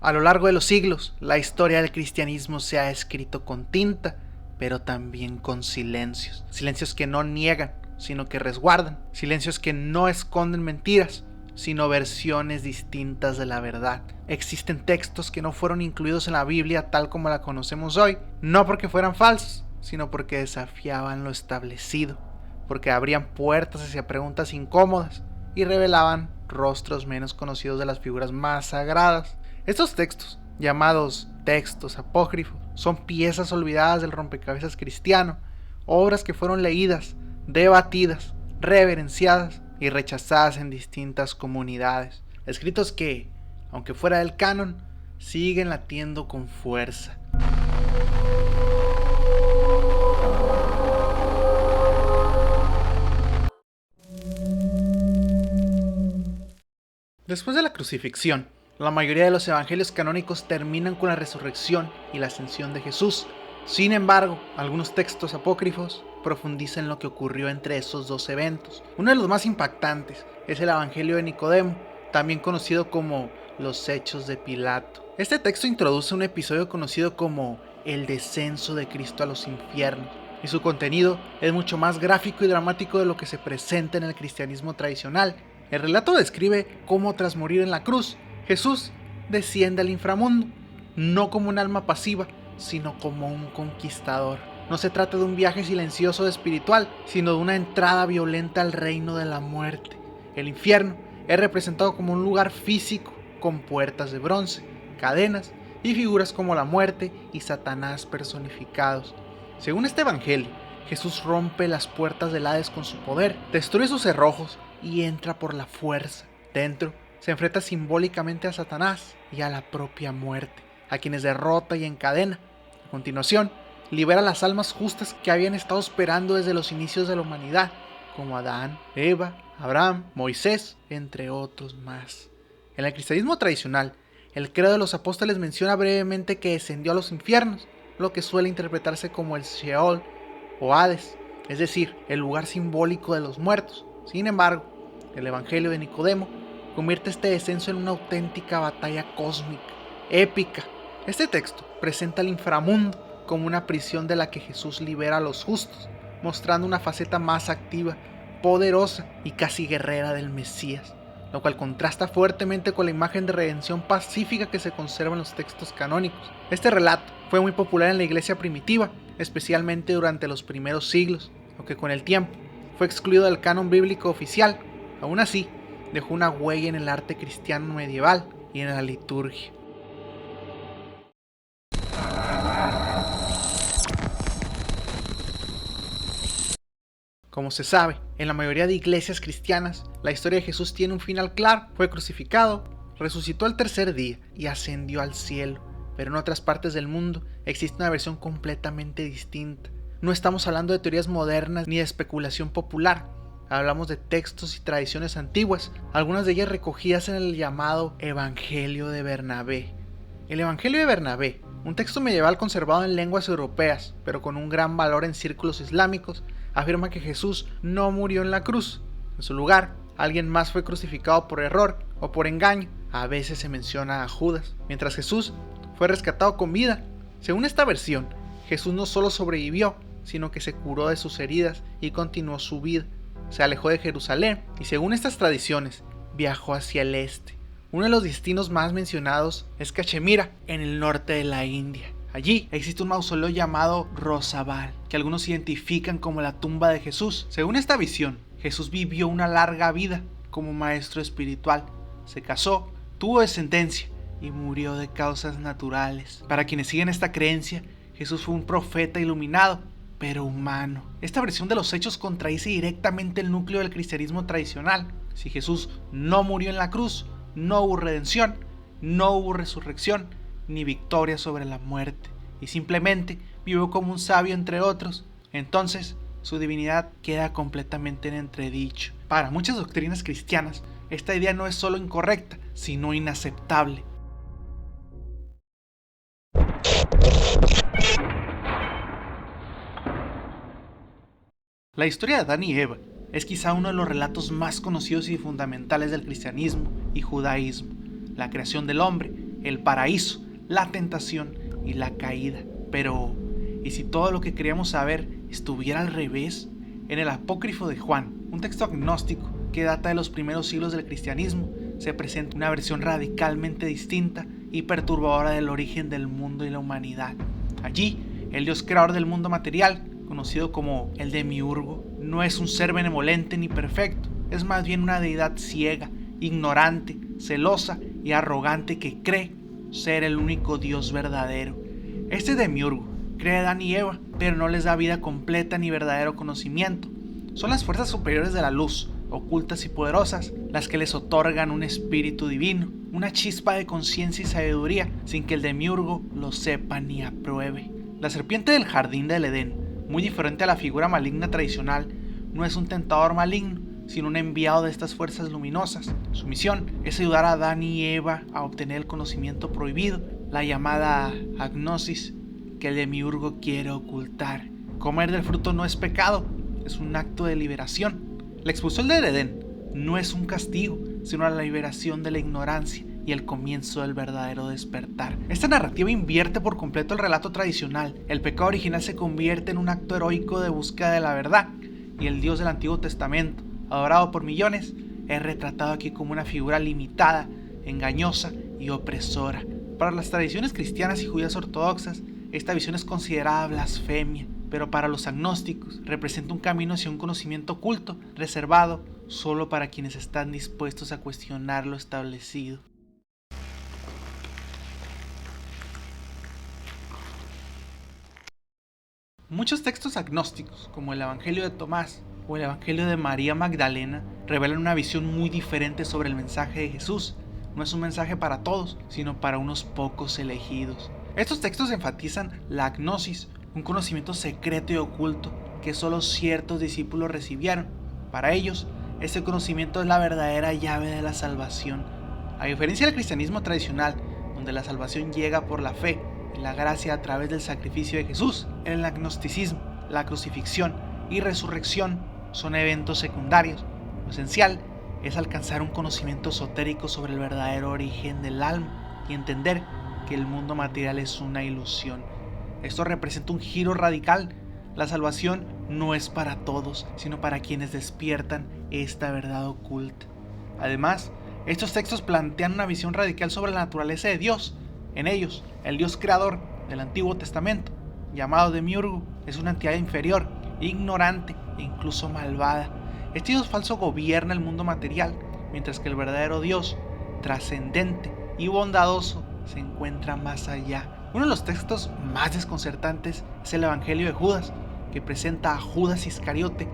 A lo largo de los siglos, la historia del cristianismo se ha escrito con tinta, pero también con silencios. Silencios que no niegan, sino que resguardan. Silencios que no esconden mentiras, sino versiones distintas de la verdad. Existen textos que no fueron incluidos en la Biblia tal como la conocemos hoy, no porque fueran falsos, sino porque desafiaban lo establecido, porque abrían puertas hacia preguntas incómodas y revelaban rostros menos conocidos de las figuras más sagradas. Estos textos, llamados textos apócrifos, son piezas olvidadas del rompecabezas cristiano, obras que fueron leídas, debatidas, reverenciadas y rechazadas en distintas comunidades. Escritos que, aunque fuera del canon, siguen latiendo con fuerza. Después de la crucifixión, la mayoría de los evangelios canónicos terminan con la resurrección y la ascensión de Jesús. Sin embargo, algunos textos apócrifos profundizan en lo que ocurrió entre esos dos eventos. Uno de los más impactantes es el Evangelio de Nicodemo, también conocido como los Hechos de Pilato. Este texto introduce un episodio conocido como el descenso de Cristo a los infiernos, y su contenido es mucho más gráfico y dramático de lo que se presenta en el cristianismo tradicional. El relato describe cómo tras morir en la cruz, Jesús desciende al inframundo, no como un alma pasiva, sino como un conquistador. No se trata de un viaje silencioso espiritual, sino de una entrada violenta al reino de la muerte. El infierno es representado como un lugar físico, con puertas de bronce, cadenas y figuras como la muerte y Satanás personificados. Según este evangelio, Jesús rompe las puertas del Hades con su poder, destruye sus cerrojos y entra por la fuerza. Dentro, se enfrenta simbólicamente a Satanás y a la propia muerte, a quienes derrota y encadena. A continuación, libera las almas justas que habían estado esperando desde los inicios de la humanidad, como Adán, Eva, Abraham, Moisés, entre otros más. En el cristianismo tradicional, el credo de los apóstoles menciona brevemente que descendió a los infiernos, lo que suele interpretarse como el Sheol o Hades, es decir, el lugar simbólico de los muertos. Sin embargo, el Evangelio de Nicodemo convierte este descenso en una auténtica batalla cósmica, épica. Este texto presenta el inframundo como una prisión de la que Jesús libera a los justos, mostrando una faceta más activa, poderosa y casi guerrera del Mesías, lo cual contrasta fuertemente con la imagen de redención pacífica que se conserva en los textos canónicos. Este relato fue muy popular en la iglesia primitiva, especialmente durante los primeros siglos, aunque con el tiempo fue excluido del canon bíblico oficial. Aún así, dejó una huella en el arte cristiano medieval y en la liturgia. Como se sabe, en la mayoría de iglesias cristianas, la historia de Jesús tiene un final claro. Fue crucificado, resucitó al tercer día y ascendió al cielo. Pero en otras partes del mundo existe una versión completamente distinta. No estamos hablando de teorías modernas ni de especulación popular. Hablamos de textos y tradiciones antiguas, algunas de ellas recogidas en el llamado Evangelio de Bernabé. El Evangelio de Bernabé, un texto medieval conservado en lenguas europeas, pero con un gran valor en círculos islámicos, afirma que Jesús no murió en la cruz. En su lugar, alguien más fue crucificado por error o por engaño. A veces se menciona a Judas, mientras Jesús fue rescatado con vida. Según esta versión, Jesús no solo sobrevivió, sino que se curó de sus heridas y continuó su vida. Se alejó de Jerusalén y, según estas tradiciones, viajó hacia el este. Uno de los destinos más mencionados es Cachemira, en el norte de la India. Allí existe un mausoleo llamado Rosabal, que algunos identifican como la tumba de Jesús. Según esta visión, Jesús vivió una larga vida como maestro espiritual. Se casó, tuvo descendencia y murió de causas naturales. Para quienes siguen esta creencia, Jesús fue un profeta iluminado, pero humano. Esta versión de los hechos contradice directamente el núcleo del cristianismo tradicional. Si Jesús no murió en la cruz, no hubo redención, no hubo resurrección, ni victoria sobre la muerte, y simplemente vivió como un sabio entre otros. Entonces, su divinidad queda completamente en entredicho. Para muchas doctrinas cristianas, esta idea no es solo incorrecta, sino inaceptable. La historia de Adán y Eva es quizá uno de los relatos más conocidos y fundamentales del cristianismo y judaísmo. La creación del hombre el paraíso, la tentación y la caída. Pero, ¿y si todo lo que queríamos saber estuviera al revés? En el Apócrifo de Juan, un texto agnóstico que data de los primeros siglos del cristianismo, se presenta una versión radicalmente distinta y perturbadora del origen del mundo y la humanidad. Allí, el Dios creador del mundo material, conocido como el Demiurgo, no es un ser benevolente ni perfecto, es más bien una deidad ciega, ignorante, celosa y arrogante que cree ser el único Dios verdadero. Este Demiurgo crea a Adán y Eva, pero no les da vida completa ni verdadero conocimiento. Son las fuerzas superiores de la luz, ocultas y poderosas, las que les otorgan un espíritu divino, una chispa de conciencia y sabiduría, sin que el Demiurgo lo sepa ni apruebe. La serpiente del jardín del Edén, muy diferente a la figura maligna tradicional, no es un tentador maligno, sino un enviado de estas fuerzas luminosas. Su misión es ayudar a Adán y Eva a obtener el conocimiento prohibido, la llamada agnosis, que el Demiurgo quiere ocultar. Comer del fruto no es pecado, es un acto de liberación. La expulsión del Edén no es un castigo, sino la liberación de la ignorancia y el comienzo del verdadero despertar. Esta narrativa invierte por completo el relato tradicional. El pecado original se convierte en un acto heroico de búsqueda de la verdad, y el Dios del Antiguo Testamento, adorado por millones, es retratado aquí como una figura limitada, engañosa y opresora. Para las tradiciones cristianas y judías ortodoxas, esta visión es considerada blasfemia, pero para los agnósticos representa un camino hacia un conocimiento oculto, reservado solo para quienes están dispuestos a cuestionar lo establecido. Muchos textos agnósticos, como el Evangelio de Tomás o el Evangelio de María Magdalena, revelan una visión muy diferente sobre el mensaje de Jesús. No es un mensaje para todos, sino para unos pocos elegidos. Estos textos enfatizan la agnosis, un conocimiento secreto y oculto que solo ciertos discípulos recibieron. Para ellos, este conocimiento es la verdadera llave de la salvación. A diferencia del cristianismo tradicional, donde la salvación llega por la fe y la gracia a través del sacrificio de Jesús, en el agnosticismo, la crucifixión y resurrección son eventos secundarios. Lo esencial es alcanzar un conocimiento esotérico sobre el verdadero origen del alma y entender que el mundo material es una ilusión. Esto representa un giro radical. La salvación no es para todos, sino para quienes despiertan esta verdad oculta. Además, estos textos plantean una visión radical sobre la naturaleza de Dios. En ellos, el Dios creador del Antiguo Testamento, llamado Demiurgo, es una entidad inferior, ignorante e incluso malvada. Este Dios falso gobierna el mundo material, mientras que el verdadero Dios, trascendente y bondadoso, se encuentra más allá. Uno de los textos más desconcertantes es el Evangelio de Judas, que presenta a Judas Iscariote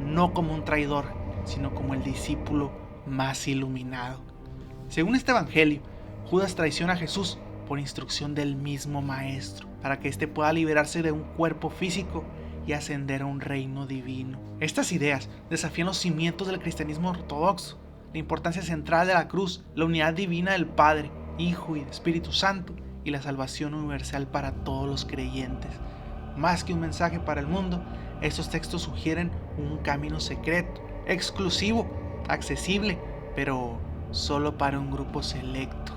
no como un traidor, sino como el discípulo más iluminado. Según este Evangelio, Judas traiciona a Jesús por instrucción del mismo Maestro, para que éste pueda liberarse de un cuerpo físico y ascender a un reino divino. Estas ideas desafían los cimientos del cristianismo ortodoxo, la importancia central de la cruz, la unidad divina del Padre, Hijo y Espíritu Santo, y la salvación universal para todos los creyentes. Más que un mensaje para el mundo, estos textos sugieren un camino secreto, exclusivo, accesible, pero solo para un grupo selecto.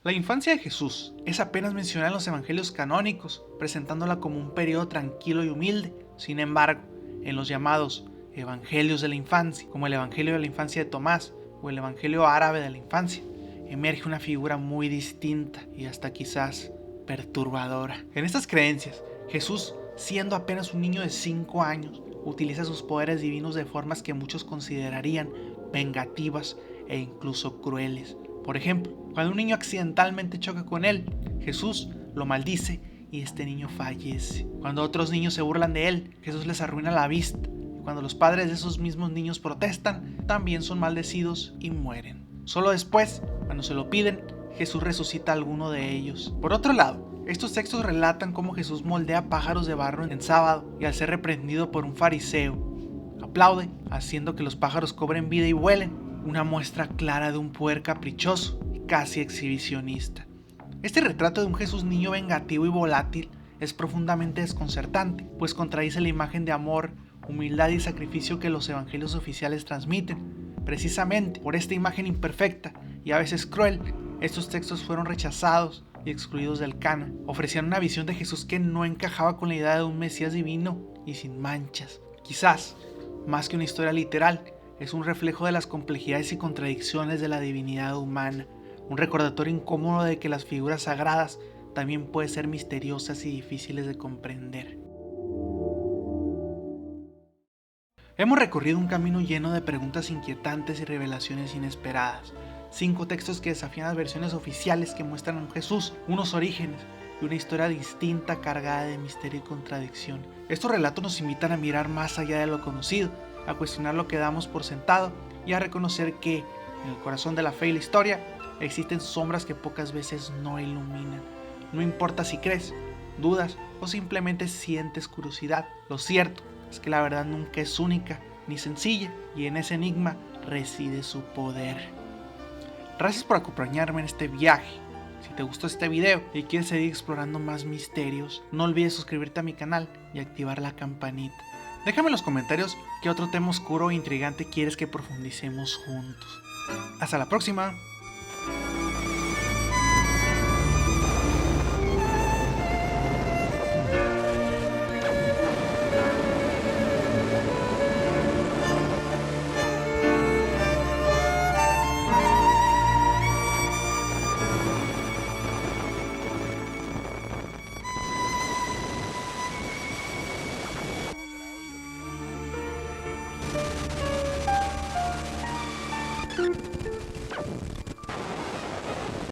La infancia de Jesús es apenas mencionada en los evangelios canónicos, presentándola como un periodo tranquilo y humilde. Sin embargo, en los llamados evangelios de la infancia, como el Evangelio de la infancia de Tomás o el Evangelio árabe de la infancia, emerge una figura muy distinta y hasta quizás perturbadora. En estas creencias, Jesús, siendo apenas un niño de 5 años, utiliza sus poderes divinos de formas que muchos considerarían vengativas e incluso crueles. Por ejemplo, cuando un niño accidentalmente choca con él, Jesús lo maldice y este niño fallece. Cuando otros niños se burlan de él, Jesús les arruina la vista. Y cuando los padres de esos mismos niños protestan, también son maldecidos y mueren. Solo después, cuando se lo piden, Jesús resucita a alguno de ellos. Por otro lado, estos textos relatan cómo Jesús moldea pájaros de barro en sábado y al ser reprendido por un fariseo, aplaude, haciendo que los pájaros cobren vida y vuelen. Una muestra clara de un poder caprichoso y casi exhibicionista. Este retrato de un Jesús niño vengativo y volátil es profundamente desconcertante, pues contradice la imagen de amor, humildad y sacrificio que los evangelios oficiales transmiten. Precisamente por esta imagen imperfecta y a veces cruel, estos textos fueron rechazados y excluidos del canon. Ofrecían una visión de Jesús que no encajaba con la idea de un Mesías divino y sin manchas. Quizás, más que una historia literal, es un reflejo de las complejidades y contradicciones de la divinidad humana, un recordatorio incómodo de que las figuras sagradas también pueden ser misteriosas y difíciles de comprender. Hemos recorrido un camino lleno de preguntas inquietantes y revelaciones inesperadas. 5 textos que desafían las versiones oficiales que muestran a un Jesús, unos orígenes y una historia distinta cargada de misterio y contradicción. Estos relatos nos invitan a mirar más allá de lo conocido, a cuestionar lo que damos por sentado y a reconocer que, en el corazón de la fe y la historia, existen sombras que pocas veces no iluminan. No importa si crees, dudas o simplemente sientes curiosidad, lo cierto es que la verdad nunca es única ni sencilla y en ese enigma reside su poder. Gracias por acompañarme en este viaje. Si te gustó este video y quieres seguir explorando más misterios, no olvides suscribirte a mi canal y activar la campanita. Déjame en los comentarios qué otro tema oscuro e intrigante quieres que profundicemos juntos. Hasta la próxima.